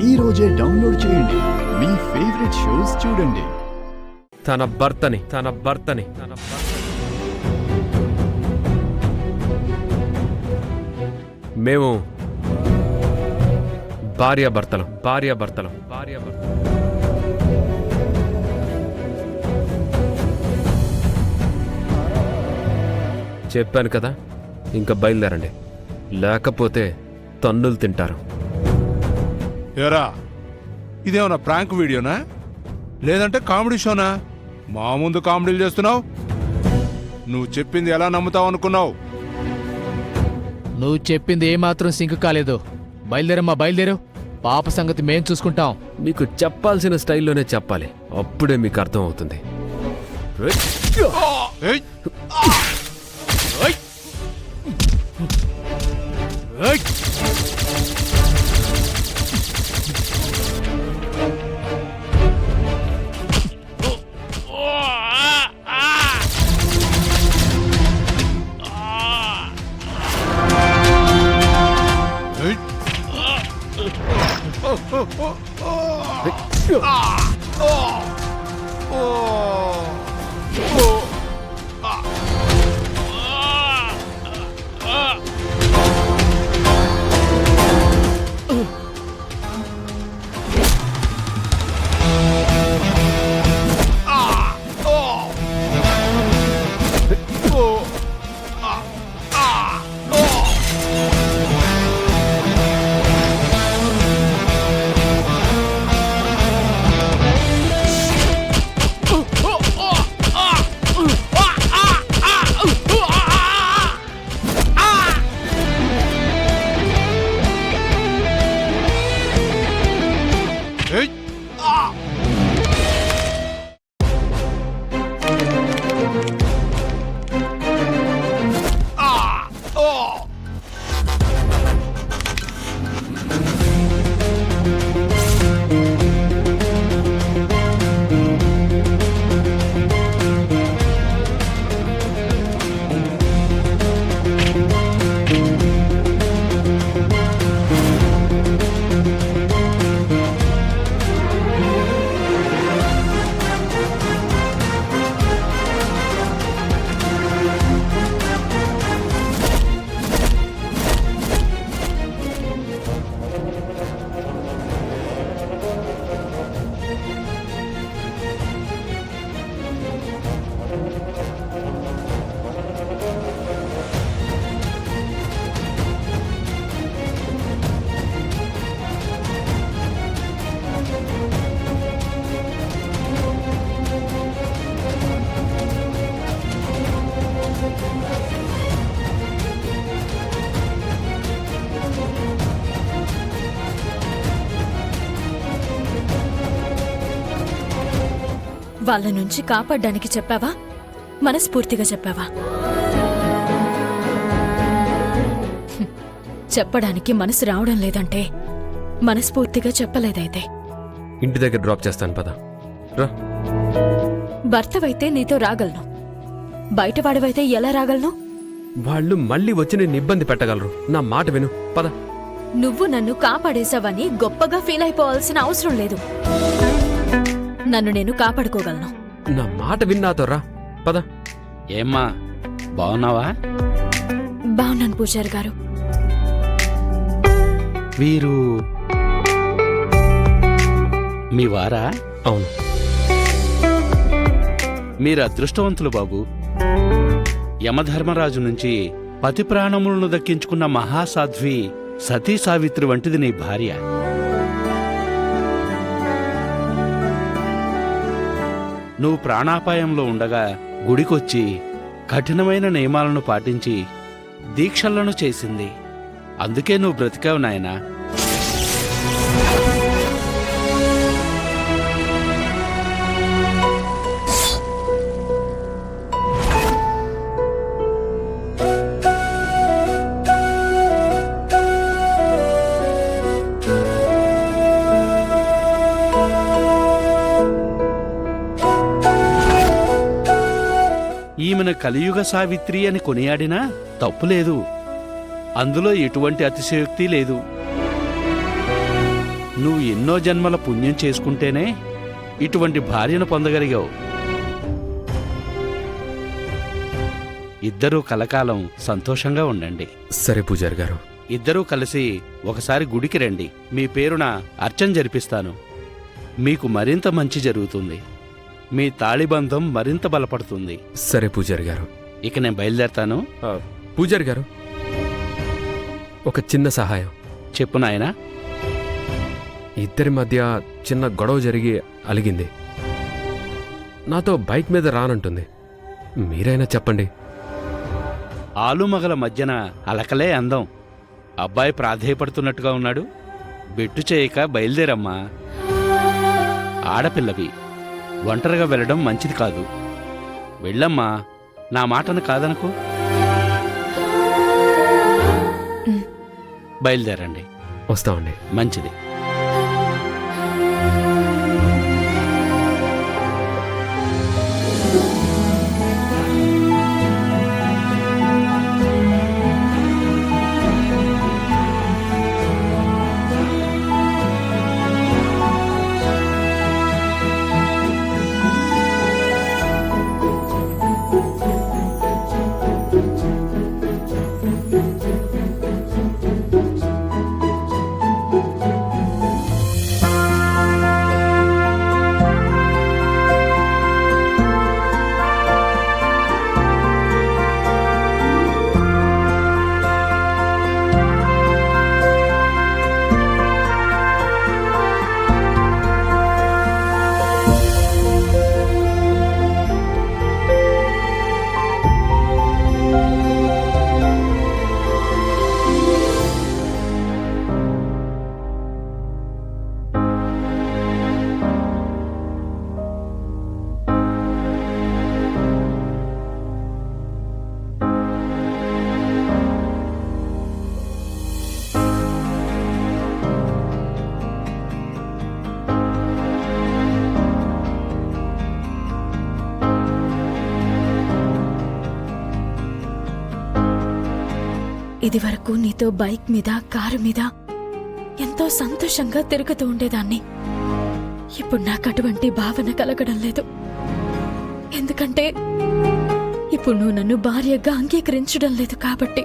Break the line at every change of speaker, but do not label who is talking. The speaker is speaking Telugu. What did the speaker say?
ఈ రోజే డౌన్లోడ్ చేయండి. మీ ఫేవరెట్ షోస్ చూడండి.
తన భర్తని మేము భార్యాభర్తలం. చెప్పాను కదా, ఇంకా బయలుదేరండి, లేకపోతే తన్నులు తింటారు.
ఏరా, ఇదేమన్నా ప్రాంక్ వీడియోనా లేదంటే కామెడీ షోనా? మా ముందు కామెడీలు చేస్తున్నావు. నువ్వు చెప్పింది ఎలా నమ్ముతావు అనుకున్నావు?
నువ్వు చెప్పింది ఏమాత్రం సింక్ కాలేదు. బయలుదేరమ్మా, బయలుదేరు. పాప సంగతి మేం చూసుకుంటాం.
మీకు చెప్పాల్సిన స్టైల్లోనే చెప్పాలి, అప్పుడే మీకు అర్థం అవుతుంది.
ఏయ్! ఏయ్! ఏయ్!
వాళ్ళ నుంచి కాపాడ్డానికి చెప్పావా, మనస్ఫూర్తిగా చెప్పావా? చెప్పడానికి మనసు రావడం లేదంటే మనస్ఫూర్తిగా చెప్పలేదైతే.
ఇంటి దగ్గర డ్రాప్ చేస్తాను, పద. రా.
భర్తవైతే నీతో రాగలను, బయటవాడివైతే ఎలా రాగలను?
వాళ్ళు మళ్ళీ వచ్చి నేను ఇబ్బంది పెట్టగలరు. నా మాట విను, పద.
నువ్వు నన్ను కాపాడేశావని గొప్పగా ఫీల్ అయిపోవాల్సిన అవసరం లేదు. నన్ను నేను కాపాడుకోగలను.
నా మాట విన్నాతో రా, పద.
ఏమ్మా, బాగున్నావా?
బాగున్నాను పూజారి గారు.
వీరు మీ వారా?
అవును.
మీరు అదృష్టవంతులు బాబు. యమధర్మరాజు నుంచి పతి ప్రాణములను దక్కించుకున్న మహాసాధ్వి సతీ సావిత్రి వంటిది నీ భార్య. నువ్వు ప్రాణాపాయంలో ఉండగా గుడికొచ్చి కఠినమైన నియమాలను పాటించి దీక్షలను చేసింది. అందుకే నువ్వు బ్రతికావు నాయనా. ఈమెను కలియుగ సావిత్రి అని కొనియాడినా తప్పులేదు. అందులో ఎటువంటి అతిశయోక్తి లేదు. నువ్వు ఎన్నో జన్మల పుణ్యం చేసుకుంటేనే ఇటువంటి భార్యను పొందగలిగావు. ఇద్దరూ కలకాలం సంతోషంగా ఉండండి.
సరే పూజారి గారు.
ఇద్దరూ కలిసి ఒకసారి గుడికి రండి. మీ పేరున అర్చన జరిపిస్తాను. మీకు మరింత మంచి జరుగుతుంది. మీ తాళిబంధం మరింత బలపడుతుంది.
సరే పూజారి గారు.
ఇక నేను బయలుదేరతాను.
పూజారి గారు, ఒక చిన్న సహాయం.
చెప్పు నాయనా.
ఇద్దరి మధ్య చిన్న గొడవ జరిగి అలిగింది. నాతో బైక్ మీద రానంటుంది. మీరైనా చెప్పండి.
ఆలుమగల మధ్యన అలకలే అందం. అబ్బాయి ప్రాధేయపడుతున్నట్టుగా ఉన్నాడు. బెట్టు చేయక బయలుదేరమ్మా. ఆడపిల్లవి ఒంటరిగా వెళ్ళడం మంచిది కాదు. వెళ్ళమ్మా, నా మాటను కాదనుకో. బయలుదేరండి.
వస్తామండి.
మంచిది.
ఇదివరకు నీతో బైక్ మీద, కారు మీద ఎంతో సంతోషంగా తిరుగుతూ ఉండేదాన్ని. ఇప్పుడు నాకు అటువంటి భావన కలగడం లేదు. ఎందుకంటే ఇప్పుడు నువ్వు నన్ను భార్యగా అంగీకరించడం లేదు కాబట్టి.